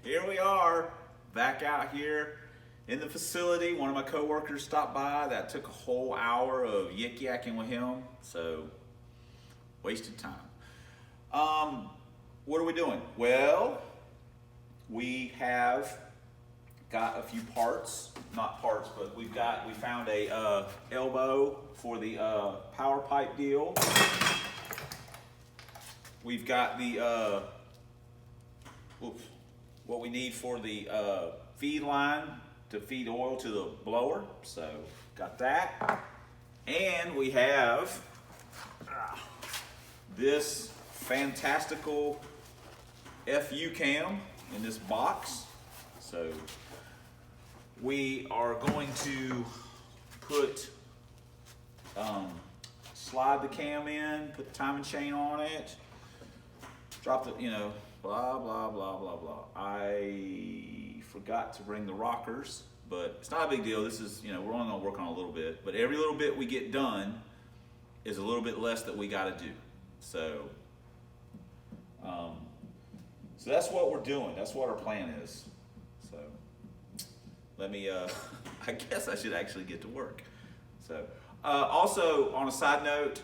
Here we are, back out here in the facility. One of my coworkers stopped by. That took a whole hour of yik-yakking with him, so wasted time. What are we doing? Well, we have got a few parts, not parts, but we found a elbow for the power pipe deal. We've got the what we need for the feed line to feed oil to the blower. So got that, and we have this fantastical FU cam in this box. So we are going to put slide the cam in, put the timing chain on it, drop the, blah, blah, blah, blah, blah. I forgot to bring the rockers, but it's not a big deal. This is, we're only gonna work on a little bit, but every little bit we get done is a little bit less that we gotta do. So, so that's what we're doing. That's what our plan is. So let me, I guess I should actually get to work. So, also on a side note,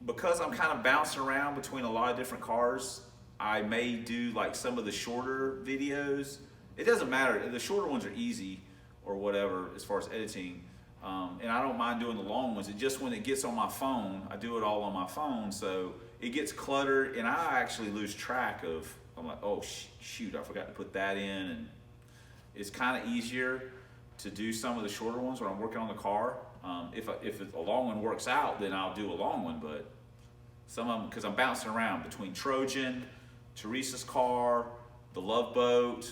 because I'm kind of bouncing around between a lot of different cars, I may do like some of the shorter videos. It doesn't matter, the shorter ones are easy or whatever as far as editing. And I don't mind doing the long ones. It just, when it gets on my phone, I do it all on my phone, so it gets cluttered and I actually lose track of, I'm like, oh shoot, I forgot to put that in. And it's kind of easier to do some of the shorter ones when I'm working on the car. If a long one works out, then I'll do a long one, but some of them, because I'm bouncing around between Trojan, Teresa's car, the Love Boat,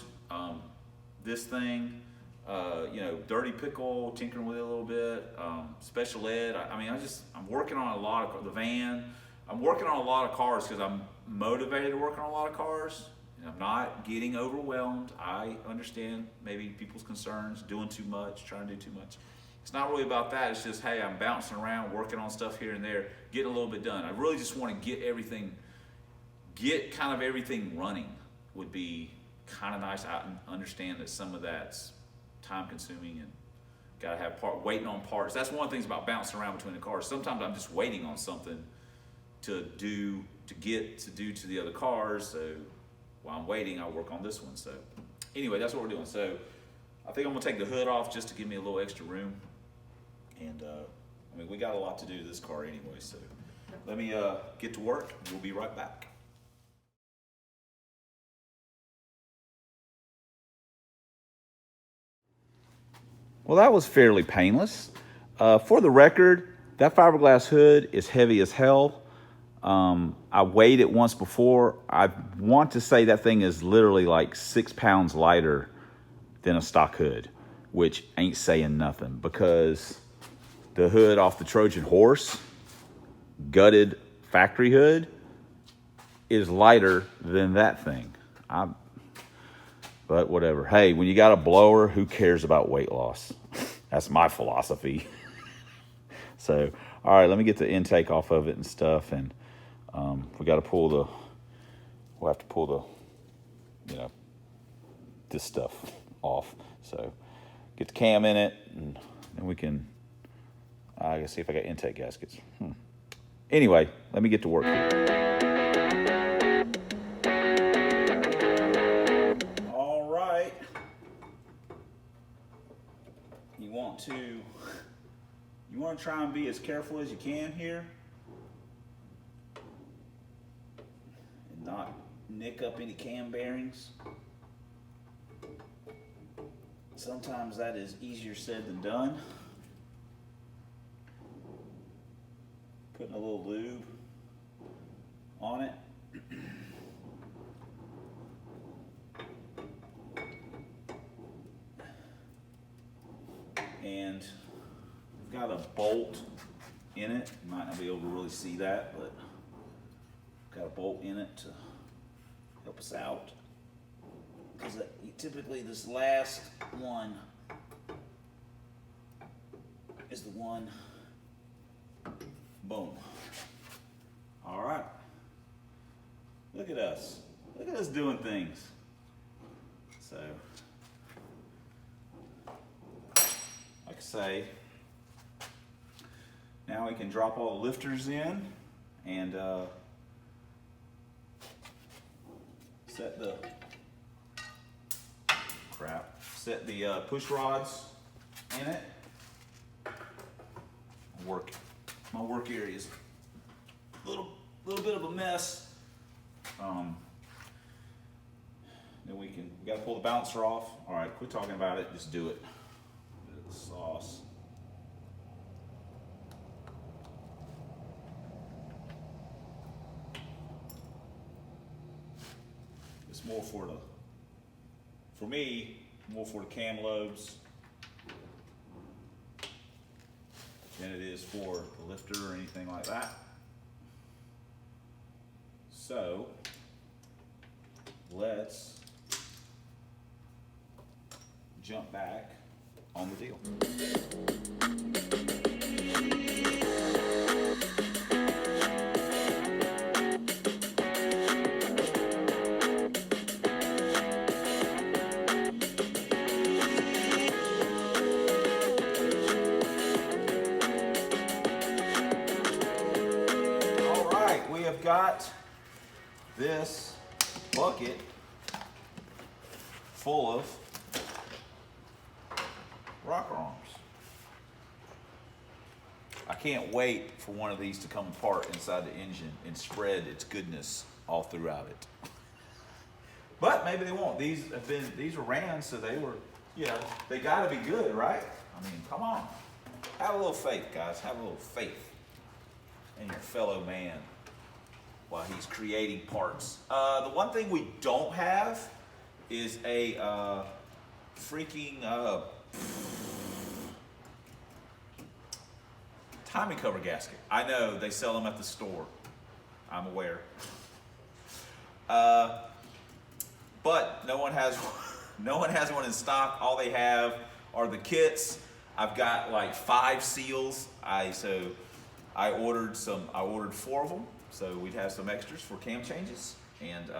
this thing, Dirty Pickle, tinkering with it a little bit, Special Ed. I'm working on a lot of, the van. I'm working on a lot of cars because I'm motivated to work on a lot of cars. And I'm not getting overwhelmed. I understand maybe people's concerns, doing too much, trying to do too much. It's not really about that. It's just, hey, I'm bouncing around, working on stuff here and there, getting a little bit done. I really just want to get kind of everything running would be kind of nice. I understand that some of that's time consuming and got to have waiting on parts. That's one of the things about bouncing around between the cars. Sometimes I'm just waiting on something to do to the other cars. So while I'm waiting, I'll work on this one. So anyway, that's what we're doing. So I think I'm gonna take the hood off just to give me a little extra room. And we got a lot to do to this car anyway. So let me get to work. We'll be right back. Well, that was fairly painless. For the record, that fiberglass hood is heavy as hell. I weighed it once before. I want to say that thing is literally like 6 pounds lighter than a stock hood, which ain't saying nothing, because the hood off the Trojan horse, gutted factory hood, is lighter than that thing. But whatever. Hey, when you got a blower, who cares about weight loss? That's my philosophy. So, all right, let me get the intake off of it and stuff, and we'll have to pull the, this stuff off. So get the cam in it, and then we can, I gotta see if I got intake gaskets. Anyway, let me get to work here. All right. You want to try and be as careful as you can here and not nick up any cam bearings. Sometimes that is easier said than done. Putting a little lube on it. And I've got a bolt in it. You might not be able to really see that, but I've got a bolt in it to help us out. Because typically this last one is the one, boom. All right. Look at us. Look at us doing things. So, like I say, now we can drop all the lifters in and set the push rods in it. My work area is a little bit of a mess. Then we gotta pull the balancer off. All right, quit talking about it, just do it. Bit of the sauce. It's more for me, more for the cam lobes than it is for the lifter or anything like that. So let's jump back on the deal. All right, we have got this bucket full of rocker arms. I can't wait for one of these to come apart inside the engine and spread its goodness all throughout it. But maybe they won't. These were ran, so they were, they gotta be good, right? I mean, come on. Have a little faith, guys. Have a little faith in your fellow man while he's creating parts. The one thing we don't have is a freaking timing cover gasket. I know they sell them at the store. I'm aware. But no one has one in stock. All they have are the kits. I've got like 5 seals. I ordered 4 of them, so we'd have some extras for cam changes. And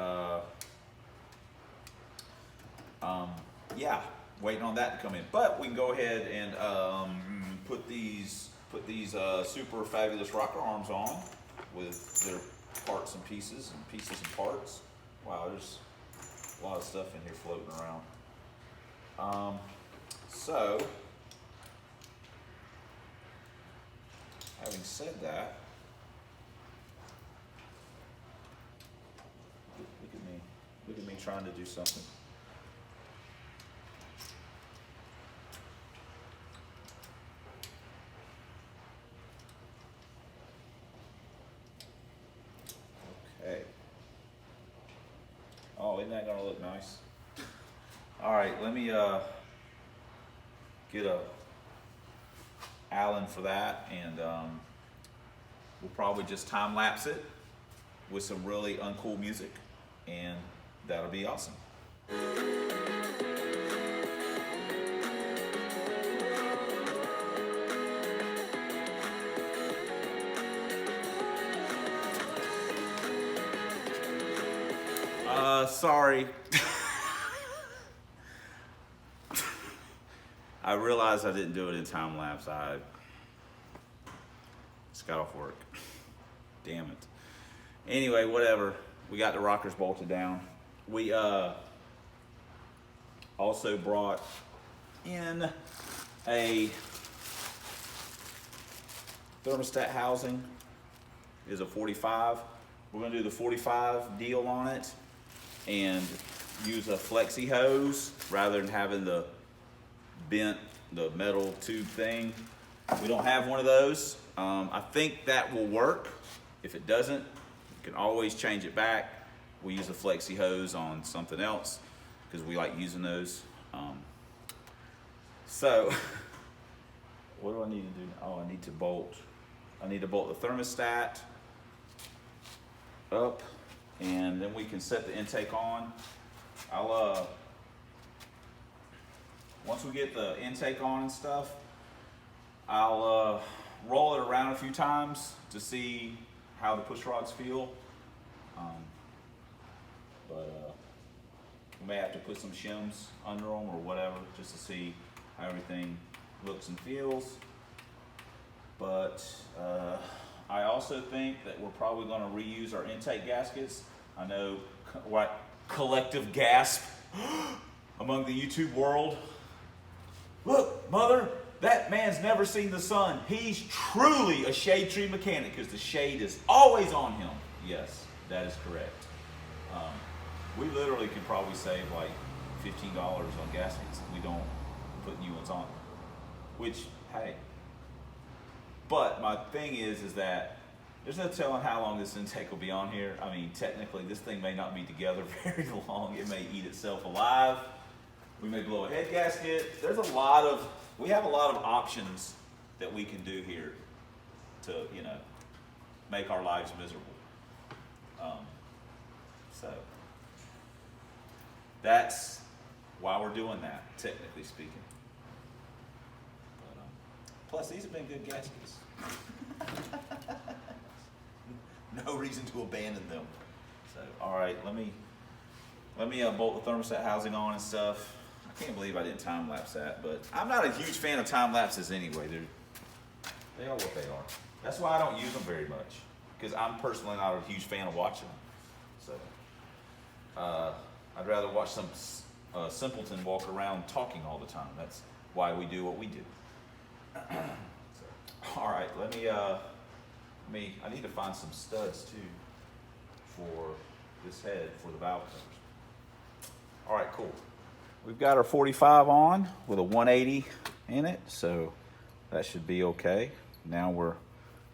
yeah, waiting on that to come in. But we can go ahead and put these super fabulous rocker arms on with their parts and pieces and parts. Wow, there's a lot of stuff in here floating around. So, having said that, look at me trying to do something. Okay. Oh, isn't that gonna look nice? All right, let me get a Allen for that, and we'll probably just time lapse it with some really uncool music, and that'll be awesome. Sorry. I realized I didn't do it in time lapse. I just got off work. Damn it. Anyway, whatever. We got the rockers bolted down. We also brought in a thermostat housing. Is a 45. We're gonna do the 45 deal on it and use a flexi hose rather than having the metal tube thing. We don't have one of those. I think that will work. If it doesn't, you can always change it back. We use a flexi hose on something else because we like using those. So what do I need to do? Oh, I need to bolt the thermostat up, and then we can set the intake on. I'll once we get the intake on and stuff, I'll roll it around a few times to see how the push rods feel. but we may have to put some shims under them or whatever, just to see how everything looks and feels. But I also think that we're probably going to reuse our intake gaskets. I know what collective gasp among the YouTube world. Look, mother, that man's never seen the sun. He's truly a shade tree mechanic because the shade is always on him. Yes, that is correct. We literally could probably save like $15 on gaskets if we don't put new ones on. Which, hey. But my thing is that there's no telling how long this intake will be on here. I mean, technically, this thing may not be together very long. It may eat itself alive. We may blow a head gasket. We have a lot of options that we can do here to, you know, make our lives miserable. So that's why we're doing that, technically speaking. But, plus, these have been good gaskets. No reason to abandon them. So, all right, let me bolt the thermostat housing on and stuff. I can't believe I didn't time lapse that, but I'm not a huge fan of time lapses anyway. They are what they are. That's why I don't use them very much, because I'm personally not a huge fan of watching them. So I'd rather watch some simpleton walk around talking all the time. That's why we do what we do. So, all right, I need to find some studs too for this head for the valve covers. All right, cool. We've got our 45 on with a 180 in it, so that should be okay. Now we're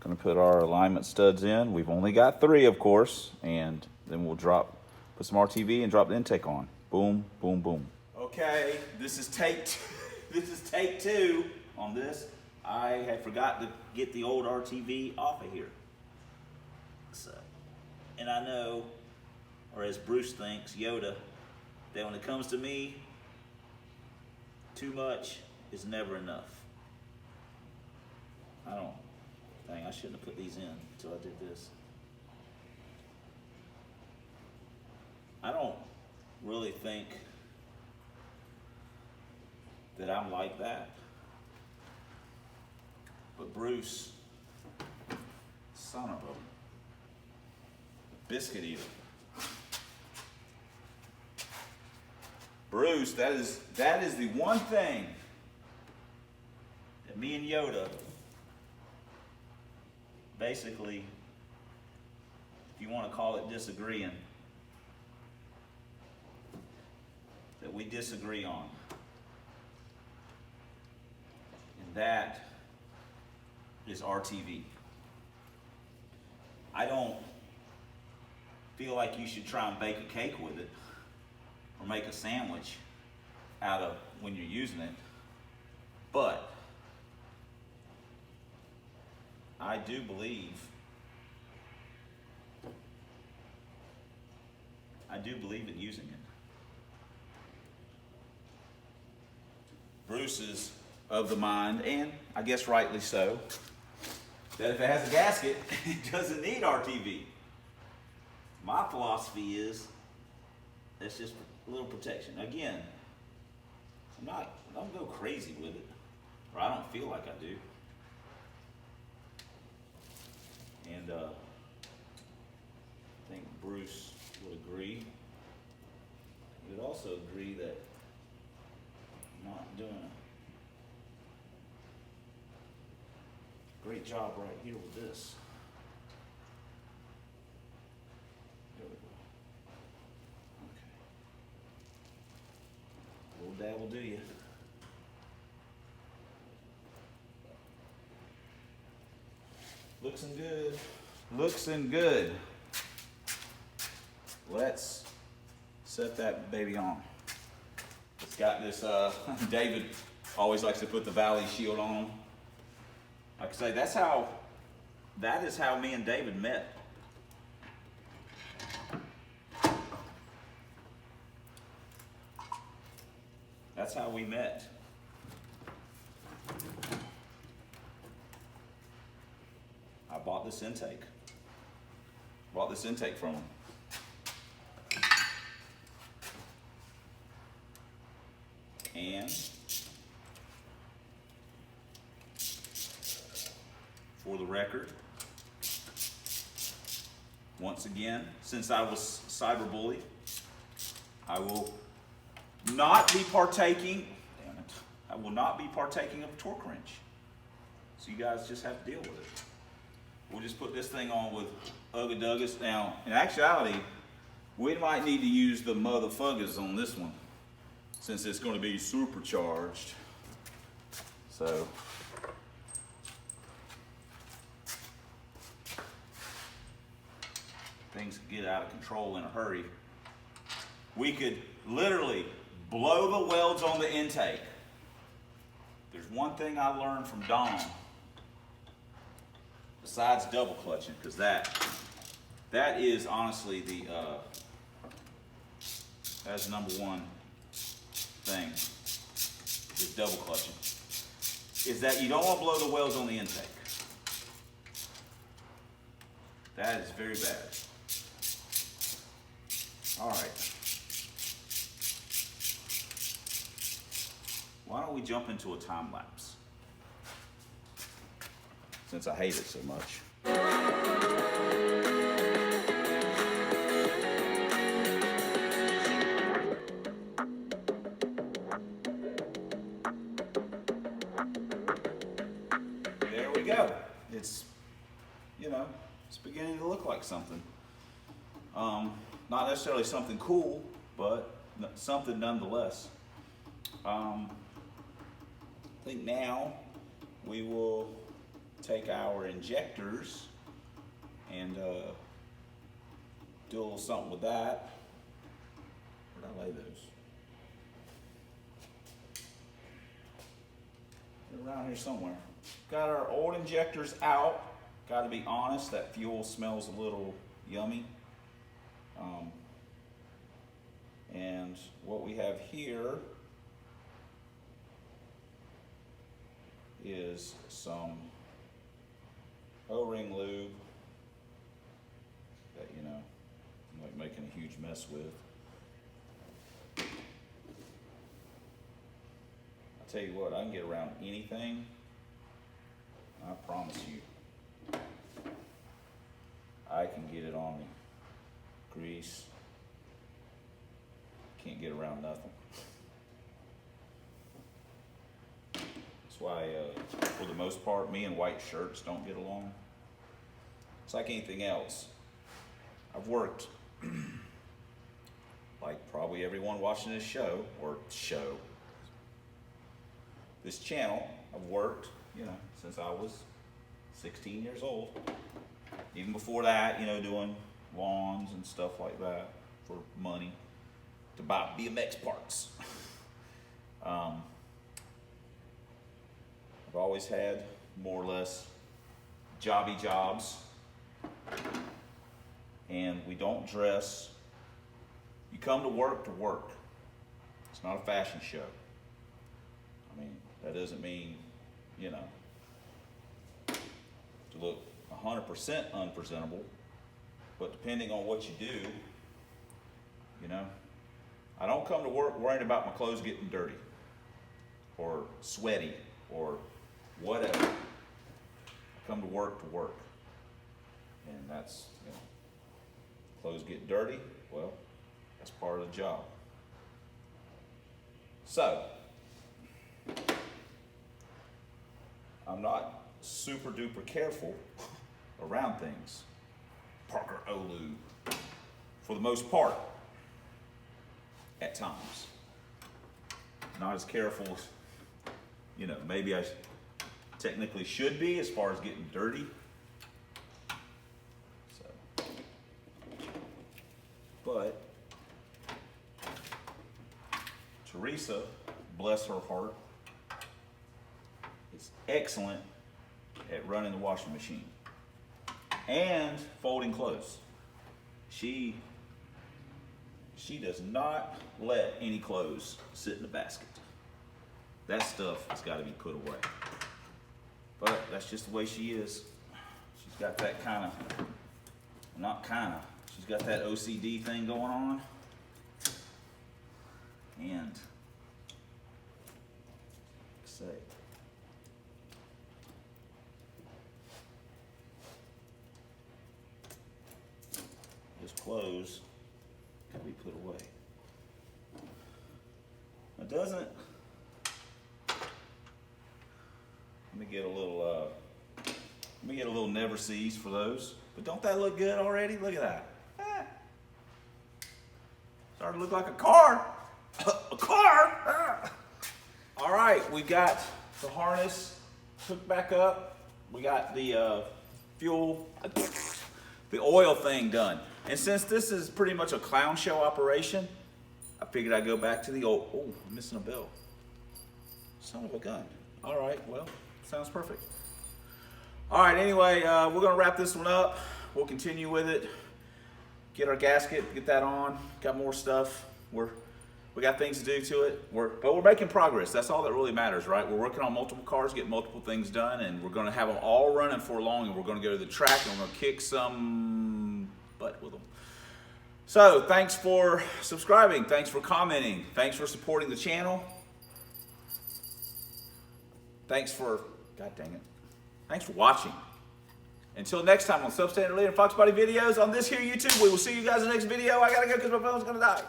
going to put our alignment studs in. We've only got 3, of course, and then we'll put some RTV and drop the intake on. Boom, boom, boom. Okay, this is take 2 on this. I had forgot to get the old RTV off of here. So, and I know, or as Bruce thinks, Yoda, that when it comes to me, too much is never enough. I shouldn't have put these in until I did this. I don't really think that I'm like that. But Bruce, son of a biscuit eater. Bruce, that is the one thing that me and Yoda basically, if you want to call it disagreeing, that we disagree on. And that is RTV. I don't feel like you should try and bake a cake with it or make a sandwich out of when you're using it, but I do believe in using it. Bruce is of the mind, and I guess rightly so, that if it has a gasket, it doesn't need RTV. My philosophy is that's just a little protection. Again, I don't go crazy with it, or I don't feel like I do. And I think Bruce would agree. He would also agree that I'm not doing a great job right here with this. There we go. Okay. Little dab will do you. Looking good. Looking good. Let's set that baby on. It's got this, David always likes to put the Valley shield on. Like I say, that is how me and David met. That's how we met. I bought this intake. Bought this intake from him. And for the record, once again, since I was cyberbullied, I will not be partaking, damn it, I will not be partaking of a torque wrench. So you guys just have to deal with it. We'll just put this thing on with Ugga Duggas. Now, in actuality, we might need to use the motherfuckers on this one, since it's going to be supercharged. So, things could get out of control in a hurry. We could literally blow the welds on the intake. There's one thing I learned from Don, besides double clutching, because that is honestly the that's the number one thing, is double clutching, is that you don't want to blow the welds on the intake. That is very bad. All right. Why don't we jump into a time lapse, since I hate it so much. There we go. It's, you know, it's beginning to look like something. Not necessarily something cool, but something nonetheless. I think now we will take our injectors and do a little something with that. Where'd I lay those? They're around here somewhere. Got our old injectors out. Got to be honest, that fuel smells a little yummy. And what we have here is some O-ring lube that, you know, I'm like making a huge mess with. I tell you what, I can get around anything, I promise you. I can get it on me. Grease. Can't get around nothing. That's why, for the most part, me and white shirts don't get along. It's like anything else. I've worked, like probably everyone watching this show, this channel, I've worked, you know, since I was 16 years old. Even before that, you know, doing lawns and stuff like that for money to buy BMX parts. I've always had more or less jobby jobs, and we don't dress. You come to work to work. It's not a fashion show. I mean, that doesn't mean, you know, to look 100% unpresentable, but depending on what you do, you know, I don't come to work worrying about my clothes getting dirty or sweaty or whatever. I come to work, and that's, you know, clothes get dirty, well, that's part of the job. So, I'm not super duper careful around things. Parker Olu, for the most part, at times. Not as careful as, you know, maybe I technically should be as far as getting dirty. So, but Teresa, bless her heart, is excellent at running the washing machine and folding clothes. She does not let any clothes sit in the basket. That stuff has got to be put away. But that's just the way she is. She's got that she's got that OCD thing going on. And say? Just close, can be put away. It doesn't. Let me get a little never sees for those. But don't that look good already? Look at that. Ah. Starting to look like a car. A car. Ah. All right, we got the harness hooked back up. We got the fuel, the oil thing done. And since this is pretty much a clown show operation, I figured I'd go back to the old. Oh, I'm missing a bell. Son of a gun. All right, well, sounds perfect. All right, anyway, we're gonna wrap this one up. We'll continue with it. Get our gasket, get that on. Got more stuff. We got things to do to it. But we're making progress. That's all that really matters, right? We're working on multiple cars, getting multiple things done, and we're gonna have them all running for long, and we're gonna go to the track, and we're gonna kick some butt with them. So, thanks for subscribing. Thanks for commenting. Thanks for supporting the channel. Thanks for, God dang it. Thanks for watching. Until next time on Substandard Leader and Fox Body videos on this here YouTube, we will see you guys in the next video. I gotta go because my phone's gonna die.